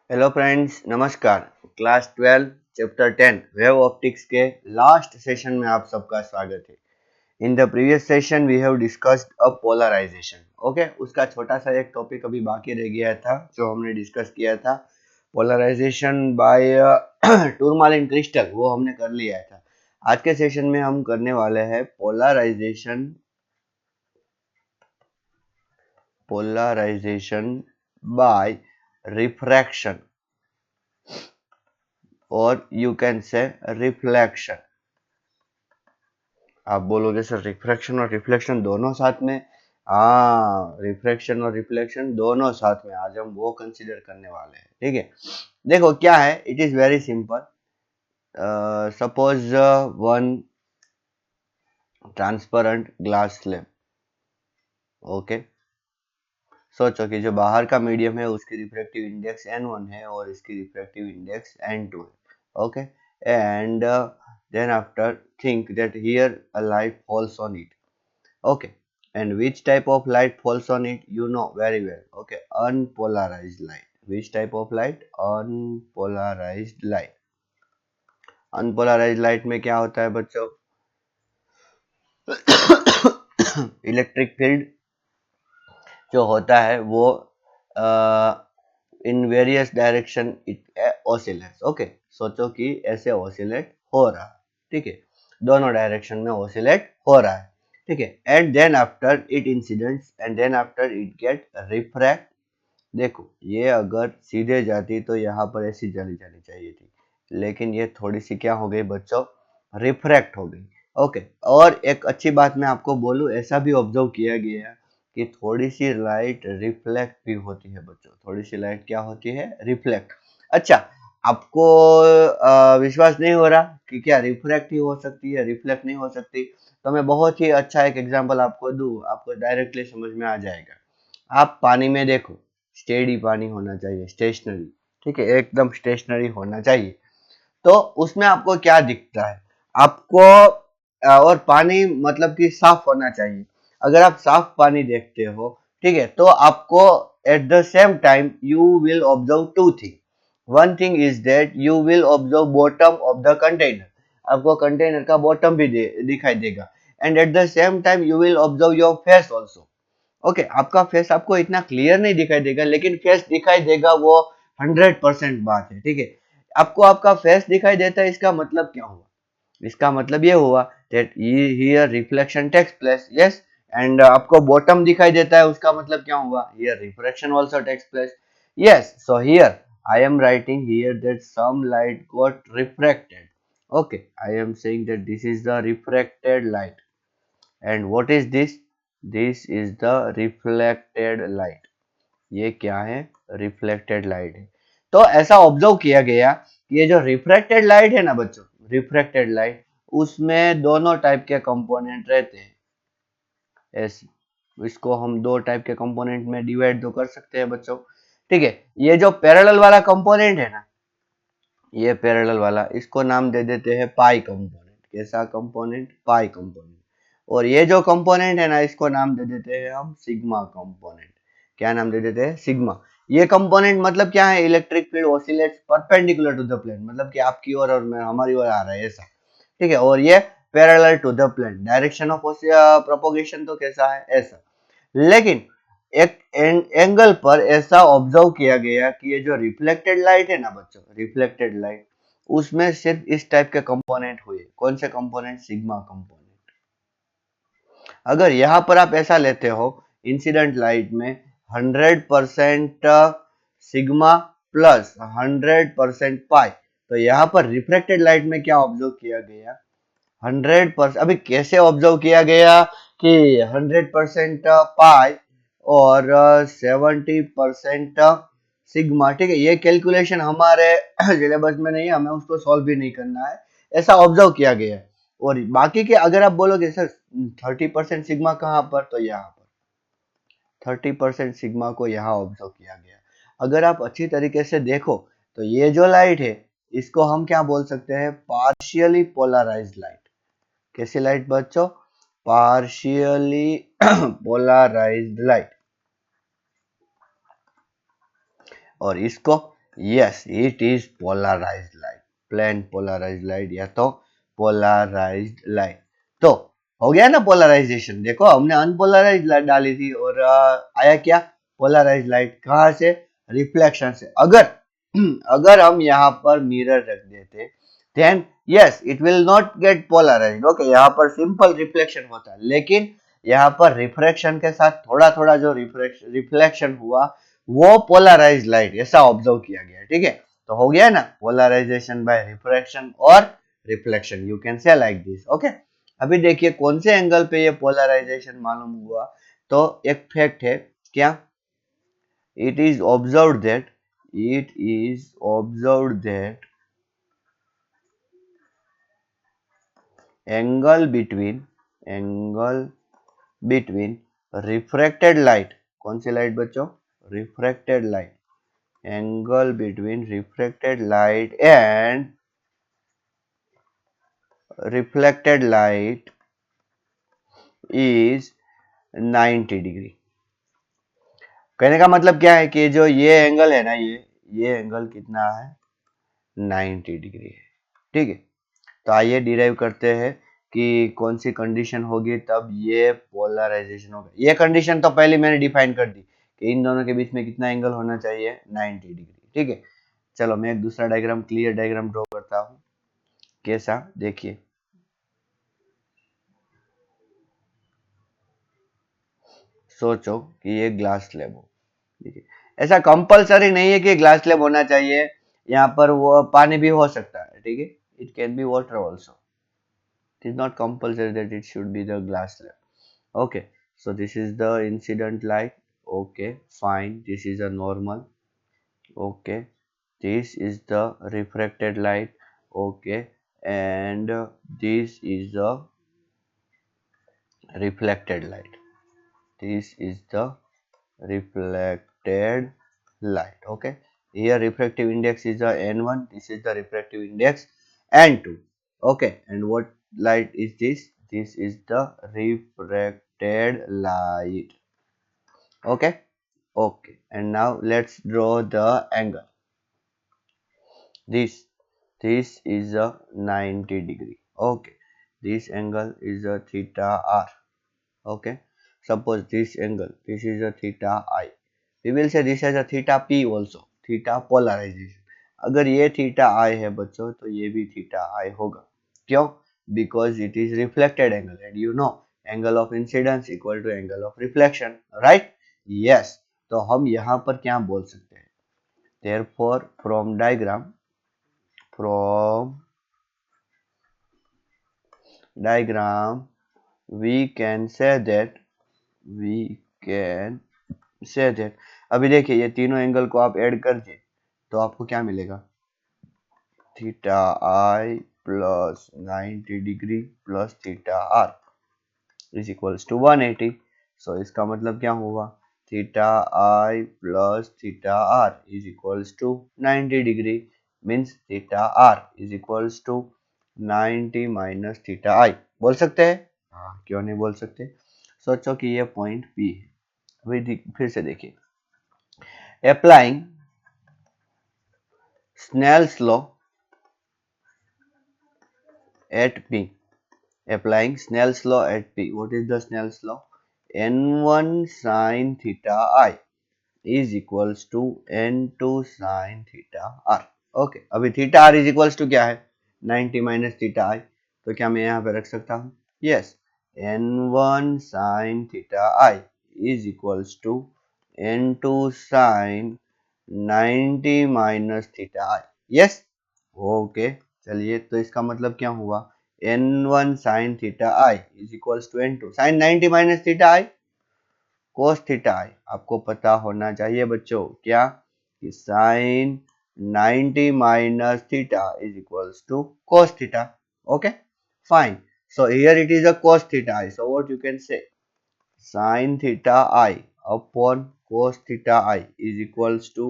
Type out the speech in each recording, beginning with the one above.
Hello friends, नमस्कार। Class 12 chapter 10 wave optics के last session में आप सबका स्वागत है। In the previous session we have discussed a polarisation. Okay, उसका छोटा सा एक टॉपिक अभी बाकी रह गया था जो हमने डिस्कस किया था, पोलराइजेशन बाय टूरमालिन क्रिस्टल, वो हमने कर लिया था। आज के सेशन में हम करने वाले हैं पोलराइजेशन बाय रिफ्रैक्शन, और यू कैन से रिफ्लेक्शन। आप बोलोगे सर रिफ्रैक्शन और रिफ्लेक्शन दोनों साथ में? हाँ, रिफ्रैक्शन और रिफ्लेक्शन दोनों साथ में आज हम वो कंसीडर करने वाले हैं। ठीक है, देखो क्या है, it is very simple. Suppose one transparent glass slab. Okay, सोचो कि जो बाहर का मीडियम है उसकी रिफ्रैक्टिव इंडेक्स n1 है और इसकी रिफ्रैक्टिव इंडेक्स n2 है। Okay, and then after think that here a light falls on it. Okay, and which type of light falls on it? You know very well. Okay, unpolarized light. Which type of light? Unpolarized light. Unpolarized light में क्या होता है बच्चों? Electric field जो होता है वो in various direction it oscillates. Okay, सोचो कि ऐसे ऑसिलेट हो रहा है। ठीक है, दोनों डायरेक्शन में ऑसिलेट हो रहा है। ठीक है, and then after it incidents and then after it get refract. देखो, ये अगर सीधे जाती तो यहाँ पर ऐसी चली जानी चाहिए थी, लेकिन ये थोड़ी सी क्या हो गई बच्चों, रिफ्रैक्ट हो गई। ओके, और एक अच्छी बात मैं आपको बोलूँ, ऐसा भी ऑब्जर्व किया गया है कि थोड़ी सी लाइट रिफ्लेक्ट भी होती है बच्चों। थोड़ी सी लाइट क्या होती है? रिफ्लेक्ट। अच्छा, आपको विश्वास नहीं हो रहा कि क्या रिफ्रैक्ट ही हो सकती है, रिफ्लेक्ट नहीं हो सकती? तो मैं बहुत ही अच्छा एक एग्जांपल आपको दूं, आपको डायरेक्टली समझ में आ जाएगा। आप पानी में देखो, स्टेडी पानी होना चाहिए, स्टेशनरी। ठीक है, एकदम स्टेशनरी होना चाहिए। तो उसमें आपको क्या दिखता है? आपको और पानी मतलब कि साफ होना चाहिए। अगर आप साफ पानी देखते हो, ठीक है, तो आपको at the same time you will observe two thing. One thing is that you will observe bottom of the container. आपको कंटेनर का बॉटम भी दिखाई देगा। And at the same time you will observe your face also. Okay, आपका face आपको इतना clear नहीं दिखाई देगा, लेकिन फेस दिखाई देगा, वो 100% बात है। ठीक है, आपको आपका फेस दिखाई देता है, इसका मतलब क्या हुआ? इसका मतलब ये हुआ that here reflection takes place, yes, and आपको bottom दिखाई देता है, उसका मतलब क्या हुआ? Here refraction also takes place, yes. So here I am writing here that some light got refracted. Okay, I am saying that this is the refracted light, and what is this? This is the reflected light. ये क्या है? Reflected light है। तो ऐसा observe किया गया कि ये जो रिफ्रैक्टेड लाइट है ना बच्चों, रिफ्रैक्टेड लाइट, उसमें दोनों टाइप के कंपोनेंट रहते हैं। ऐसे इसको हम दो टाइप के कंपोनेंट में डिवाइड तो कर सकते हैं बच्चों। ठीक है, ये जो पैरेलल वाला कंपोनेंट है ना, ये पैरेलल वाला, इसको नाम दे देते हैं पाई कंपोनेंट। कैसा कंपोनेंट? पाई कंपोनेंट। और ये जो कंपोनेंट है ना, इसको नाम दे देते हैं हम सिग्मा कंपोनेंट। क्या नाम दे देते हैं? सिग्मा। ये कंपोनेंट मतलब क्या है? Electric field oscillates perpendicular to the plane, मतलब कि आपकी ओर और मैं हमारी ओर आ रहा है ऐसा। ठीक है, और ये parallel to the plane, direction of propagation तो कैसा है? ऐसा। लेकिन एक एंगल पर ऐसा ऑब्जर्व किया गया कि ये जो रिफ्लेक्टेड लाइट है ना बच्चों, रिफ्लेक्टेड लाइट, उसमें सिर्फ इस टाइप के कंपोनेंट हुए। कौन से कंपोनेंट? Sigma component. अगर यहाँ पर आप ऐसा लेते हो, इंसिडेंट लाइट में 100% सिग्मा प्लस 100% पाई, तो यहाँ पर रिफ्लेक्टेड लाइट में क्या ऑब्जर्व किया गया? 100%। अभी कैसे ऑब्जर्व किया गया कि 100% पाई और 70% सिग्मा? ठीक है, ये कैलकुलेशन हमारे सिलेबस में नहीं है, हमें उसको सॉल्व भी नहीं करना है, ऐसा ऑब्जर्व किया गया है। और बाकी के अगर आप बोलोगे सर 30% सिग्मा कहाँ पर, तो यहाँ पर 30% सिग्मा को यहाँ ऑब्जर्व किया गया। अगर आप अच्छी तरीके से देखो तो ये जो लाइट है, इसको हम क्या बोल सकते हैं? Partially polarised light. कैसी लाइट बच्चों? Partially polarised light. और इसको yes it is polarised light, plane polarised light या तो पोलराइज्ड लाइट। तो हो गया ना पोलराइजेशन। देखो हमने अनपोलराइज्ड लाइट डाली थी और आया क्या, पोलराइज्ड लाइट। कहाँ से, रिफ्लेक्शन से। अगर अगर हम यहाँ पर मिरर रख देते then yes it will not get polarised. Okay, यहाँ पर सिंपल रिफ्लेक्शन होता है, लेकिन यहाँ पर रिफ्रैक्शन के साथ थोड़ा थोड़ा जो रिफ्लेक्शन हुआ वो पोलराइज लाइट ऐसा ऑब्जर्व किया गया। ठीक है, तो हो गया ना पोलराइजेशन बाय रिफ्रैक्शन और reflection, you can say like this. Okay, अभी देखिए कौन से एंगल पे ये पोलराइजेशन मालूम हुआ। तो एक फैक्ट है क्या, it is observed that it is observed that angle between angle between refracted light, कौन सी लाइट बच्चों, refracted light, angle between refracted light and reflected light is 90 degree. कहने का मतलब क्या है कि जो ये एंगल है ना, ये एंगल कितना है, 90 डिग्री है। ठीक है, तो आइए डिराइव करते हैं कि कौन सी कंडीशन होगी तब ये पोलराइजेशन होगा। ये कंडीशन तो पहले मैंने डिफाइन कर दी कि इन दोनों के बीच में कितना एंगल होना चाहिए, 90 डिग्री। ठीक है, चलो मैं एक दूसरा डायग्राम, क्लियर डायग्राम ड्रॉ करता हूँ। कैसा, देखिए सोचो कि ये ग्लास स्लैब हो। ठीक है, ऐसा कंपलसरी नहीं है कि ग्लास स्लैब होना चाहिए, यहाँ पर वो पानी भी हो सकता है। ठीक है, it can be water also, it is not compulsory that it should be the glass slab. Okay, so this is the incident light. Okay, fine, this is a normal. Okay, this is the refracted light. Okay, and this is the reflected light. This is the reflected light. Okay, here refractive index is the n1, this is the refractive index n2. Okay, and what light is this, this is the refracted light. Okay, okay, and now let's draw the angle. This this is a 90 degree. Okay, this angle is a theta r. Okay, suppose this angle, this is a theta I, we will say this has a theta p also, theta polarization। अगर ये theta आई है बच्चों तो ये भी theta I होगा। क्यों, because it is reflected angle and you know angle of incidence equal to angle of reflection, right. Yes, तो हम यहाँ पर क्या बोल सकते हैं, therefore from diagram we can say that we can say that अभी देखिए ये तीनों एंगल को आप ऐड कर दिए तो आपको क्या मिलेगा, theta I plus 90 degree plus theta R is equals to 180। So इसका मतलब क्या हुआ, theta I plus theta R is equals to 90 degree, means theta R is equals to 90 minus theta I. बोल सकते हैं, हाँ क्यों नहीं बोल सकते। सोचो कि ये पॉइंट पी है। अभी फिर से देखिए, applying Snell's law at P, applying Snell's law at P. What is the Snell's law? N1 sin theta I is equals to N2 sin theta R. Okay, अभी theta R is equals to क्या है, 90 minus theta आई। तो क्या मैं यहाँ पे रख सकता हूँ, yes, N1 sin theta I is equals to N2 sin 90 minus theta I. Yes, okay, चलिए तो इसका मतलब क्या हुआ, N1 sin theta I is equals to N2 sin 90 minus theta I cos theta I. आपको पता होना चाहिए बच्चों क्या, कि sin 90 minus theta is equals to cos theta. Okay, fine, so here it is a cos theta I, so what you can say, sin theta I upon cos theta I is equals to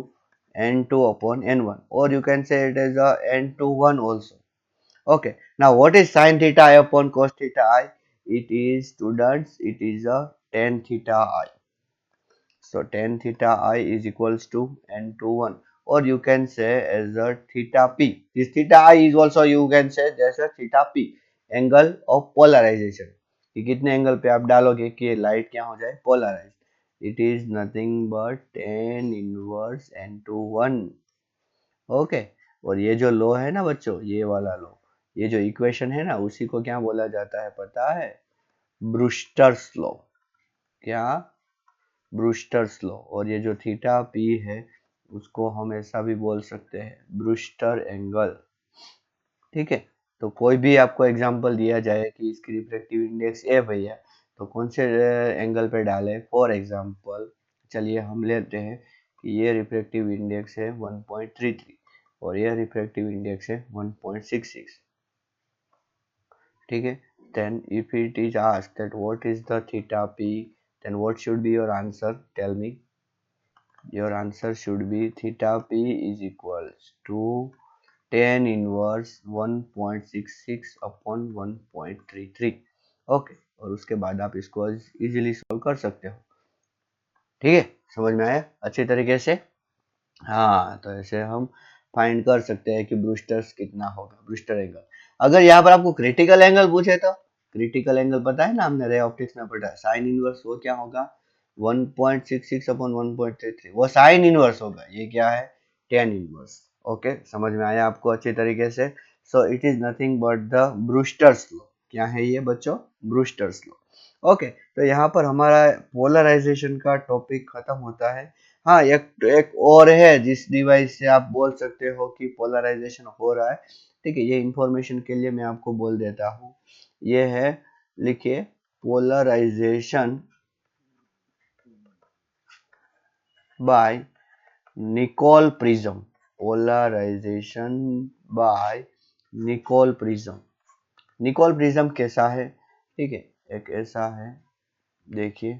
n2 upon n1, or you can say it as a n21 also। Okay, now what is sin theta I upon cos theta I? It is, students, it is a tan theta I. So tan theta I is equals to n21, or you can say as a theta p. This theta I is also you can say as a theta p, angle of polarization. कि कितने angle पे आप डालोगे कि light क्या हो जाए, polarise. It is nothing but tan inverse n/1. Okay. और ये जो लॉ है ना बच्चों, ये वाला लॉ, ये जो इक्वेशन है ना, उसी को क्या बोला जाता है पता है? Brewster's law. क्या? Brewster's law. और ये जो थीटा पी है उसको हम ऐसा भी बोल सकते हैं, ब्रूस्टर एंगल. ठीक है. तो कोई भी आपको एग्जांपल दिया जाए कि इसकी रिफ्रैक्टिव इंडेक्स ए भैया, तो कौन से एंगल पे डालें? फॉर एग्जांपल चलिए हम लेते हैं कि ये रिफ्रैक्टिव इंडेक्स है 1.33 और ये रिफ्रैक्टिव इंडेक्स है 1.66. ठीक है. then if it is asked that what is the theta p, then what should be your answer? Tell me. Your answer should be theta p is equals to tan inverse 1.66 upon 1.33. Okay. और उसके बाद आप इसको easily solve कर सकते हो. ठीक है. समझ में आया अच्छी तरीके से? हाँ, तो ऐसे हम फाइंड कर सकते हैं कि ब्रूस्टर्स कितना होगा, ब्रूस्टर एंगल. अगर यहाँ पर आपको क्रिटिकल एंगल पूछे तो क्रिटिकल एंगल पता है ना, हमने रे ऑप्टिक्स में पढ़ा, साइन इनवर्स वो क्या होगा? 1.66 अपॉन 1.33, वो साइन इनवर्स होगा. ये क्या है? tan inverse. ओके. समझ में आया आपको अच्छी तरीके से? So it is nothing but the Brewster's law. क्या है ये बच्चों? Brewster's law. ओके. तो यहाँ पर हमारा पोलराइजेशन का टॉपिक खत्म होता है. हाँ, एक एक और है जिस डिवाइस से आप बोल सकते हो कि पोलराइजेशन हो रहा है. ठीक है. ये इंफॉर्मेशन के लिए मैं आपको बोल देता हूँ. ये है, लिखिए, polarisation by Nicol prism. Polarisation by Nicol prism. Nicol prism कैसा है? ठीक है. एक ऐसा है, देखिए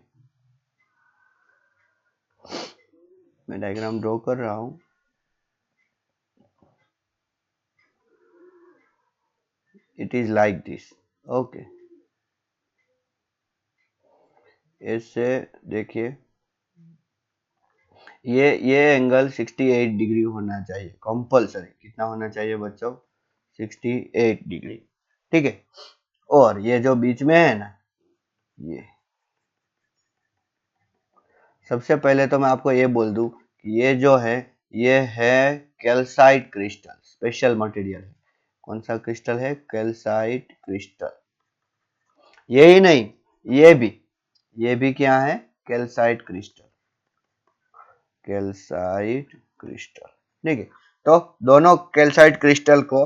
मैं डायग्राम ड्रॉ कर रहा हूँ. It is like this. Okay. ऐसे देखिए, ये एंगल 68 डिग्री होना चाहिए कंपलसरी. कितना होना चाहिए बच्चों? 68 डिग्री. ठीक है. और ये जो बीच में है ना, ये सबसे पहले तो मैं आपको ये बोल दूं कि ये जो है, ये है कैल्साइट क्रिस्टल, स्पेशल मटेरियल है. कौन सा क्रिस्टल है? Calcite crystal. यही नहीं, ये भी क्या है? Calcite crystal. Calcite crystal. ठीक है. तो दोनों कैल्साइट क्रिस्टल को,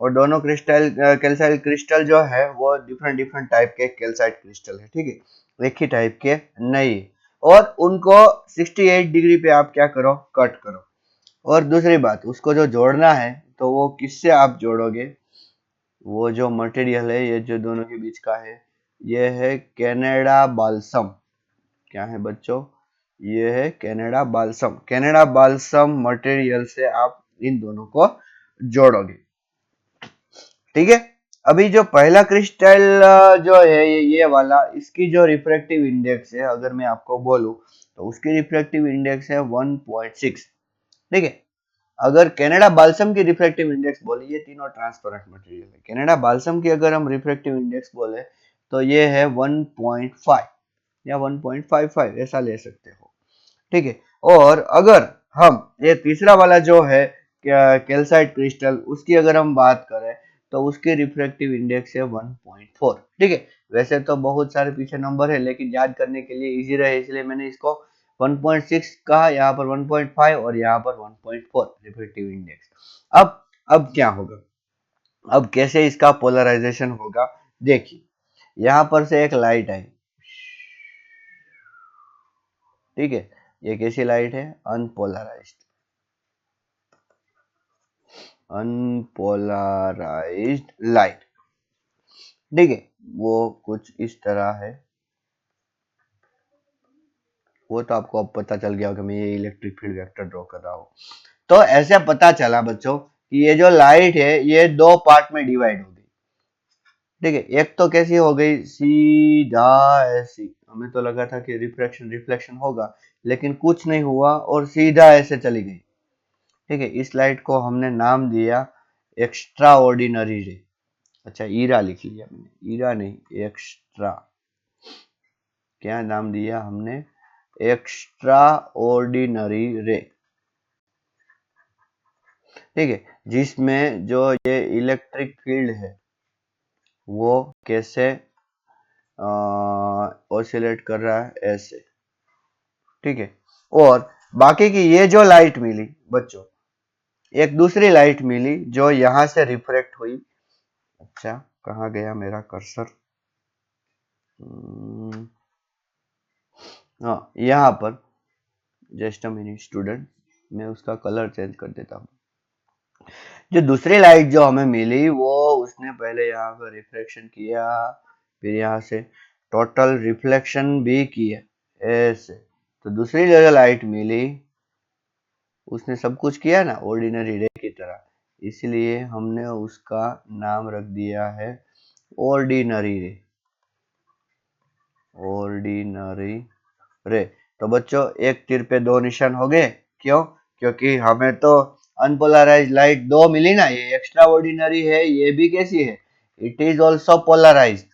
और दोनों क्रिस्टल कैल्साइट क्रिस्टल जो है वो डिफरेंट डिफरेंट टाइप के कैल्साइट क्रिस्टल है. ठीक है. एक ही टाइप के नहीं. और उनको 68 डिग्री पे आप क्या करो? कट करो. और दूसरी बात, उसको जो जोड़ना है तो वो किससे आप जोड़ोगे? वो जो मटेरियल है, ये जो दोनों के बीच का है, ये है कैनेडा बाल्सम. क्या है बच्चों? ये है Canada balsam. Canada balsam material से आप इन दोनों को जोड़ोगे. ठीक है. अभी जो पहला क्रिस्टल जो है, ये वाला, इसकी जो रिफ्रैक्टिव इंडेक्स है, अगर मैं आपको बोलूं तो उसकी रिफ्रैक्टिव इंडेक्स है 1.6. ठीक है. अगर कैनेडा बाल्सम की रिफ्रैक्टिव इंडेक्स बोले, ये तीनों ट्रांसपेरेंट मटेरियल है, कैनेडा बाल्सम की अगर हम रिफ्रैक्टिव इंडेक्स बोले तो ये है 1.5 या 1.55, ऐसा ले सकते हो. ठीक है. और अगर हम ये तीसरा वाला जो है कैल्साइट क्रिस्टल, उसकी अगर हम बात करें तो उसकी रिफ्रैक्टिव इंडेक्स है 1.4. ठीक है. वैसे तो बहुत सारे पीछे नंबर है, लेकिन याद करने के लिए इजी रहे इसलिए मैंने इसको 1.6 कहा, यहाँ पर 1.5 और यहाँ पर 1.4 रिफ्रैक्टिव इंडेक्स. अब क्या होगा? अब कैसे इसका पोलराइजेशन होगा? देखिए, यहाँ पर से एक लाइट आई. ठीक है. ये कैसी लाइट है? अनपोलराइज्ड. Unpolarised light. ठीक है. वो कुछ इस तरह है. वो तो आपको अब पता चल गया होगा, मैं ये इलेक्ट्रिक फील्ड वेक्टर ड्रॉ कर रहा हूँ. तो ऐसे पता चला बच्चों कि ये जो लाइट है ये दो पार्ट में डिवाइड हो गई. ठीक है. एक तो कैसी हो गई? सीधा ऐसी. हमें तो लगा था कि रिफ्लेक्शन रिफ्लेक्शन होगा, लेकिन कुछ नहीं हुआ और सीधा ऐसे चली गई. ठीक है, इस लाइट को हमने नाम दिया एक्स्ट्रा ऑर्डिनरी रे। अच्छा, ईरा लिख लिया मैंने, ईरा नहीं, एक्स्ट्रा। क्या नाम दिया हमने? एक्स्ट्रा ऑर्डिनरी रे। ठीक है, जिसमें जो ये इलेक्ट्रिक फील्ड है वो कैसे ऑसिलेट कर रहा है, ऐसे। ठीक है, और बाकी की ये जो लाइट मिली बच्चों, एक दूसरी लाइट मिली जो यहां से रिफ्रेक्ट हुई। अच्छा, कहाँ गया मेरा कर्सर? हाँ, यहाँ पर। जस्ट अ मिनट स्टूडेंट, मैं उसका कलर चेंज कर देता हूँ। जो दूसरी लाइट जो हमें मिली वो उसने पहले यहाँ पर रिफ्लेक्शन किया, फिर यहाँ से टोटल रिफ्लेक्शन भी किया, ऐसे। तो दूसरी जो लाइट मिली उसने सब कुछ किया ना ऑर्डिनरी रे की तरह, इसलिए हमने उसका नाम रख दिया है ऑर्डिनरी रे। ऑर्डिनरी रे। तो बच्चों, एक तीर पे दो निशान हो गए। क्यों? क्योंकि हमें तो अनपोलराइज लाइट दो मिली ना, ये एक्स्ट्रा ऑर्डिनरी है, ये भी कैसी है? It is also polarised.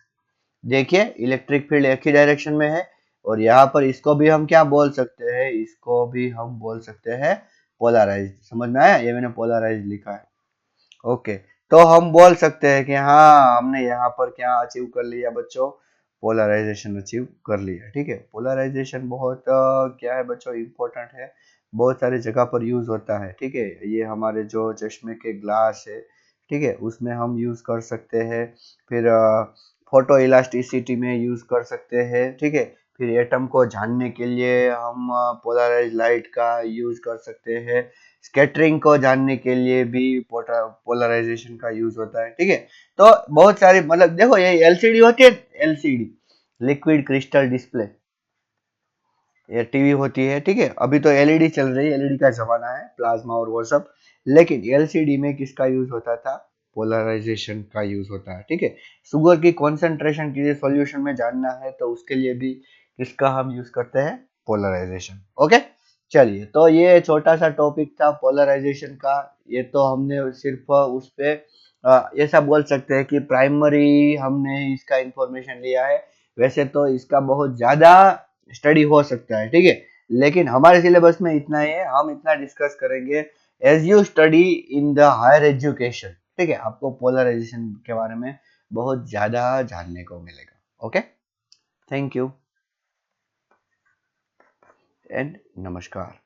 देखिए, इलेक्ट्रिक फील्ड एक ही डायरेक्शन में है, और यहाँ पर इसको भी हम क्या बोल सकते हैं? इसको भी हम बोल सकते हैं पोलराइज्ड। समझ में आया? ये मैंने पोलराइज्ड लिखा है। ओके, तो हम बोल सकते हैं कि हाँ, हमने यहाँ पर क्या अचीव कर लिया बच्चों? पोलराइजेशन अचीव कर लिया। ठीक है, पोलराइजेशन बहुत क्या है बच्चों, इम्पोर्टेंट है, बहुत सारी जगह पर यूज होता है। ठीक है, ये हमारे जो चश्मे के ग्लास है, ठीक है, उसमें हम यूज कर सकते हैं। फिर फोटो इलास्टिसिटी में यूज कर सकते हैं। ठीक है, फिर एटम को जानने के लिए हम पोलराइज लाइट का यूज कर सकते हैं। स्कैटरिंग को जानने के लिए भी पोलराइजेशन का यूज होता है। ठीक है, तो बहुत सारी, मतलब देखो, ये एलसीडी होती है, एलसीडी लिक्विड क्रिस्टल डिस्प्ले, ये टीवी होती है। ठीक है, अभी तो एलईडी चल रही है, एलईडी का जमाना है, प्लाज्मा और वो सब। लेकिन एलसीडी में किसका यूज होता था? पोलराइजेशन का यूज होता है। ठीक है, शुगर की कॉन्सेंट्रेशन किसी सॉल्यूशन में जानना है तो उसके लिए भी किसका हम यूज करते हैं? पोलराइजेशन। ओके, चलिए, तो ये छोटा सा टॉपिक था पोलराइजेशन का। ये तो हमने सिर्फ उस पे ऐसा बोल सकते हैं कि प्राइमरी हमने इसका इंफॉर्मेशन लिया है। वैसे तो इसका बहुत ज्यादा स्टडी हो सकता है। ठीक है, लेकिन हमारे सिलेबस में इतना ही है, हम इतना डिस्कस करेंगे as you study in the higher education. ठीक है, आपको पोलराइजेशन के बारे में बहुत ज्यादा जानने को मिलेगा। ओके, थैंक यू एंड नमस्कार।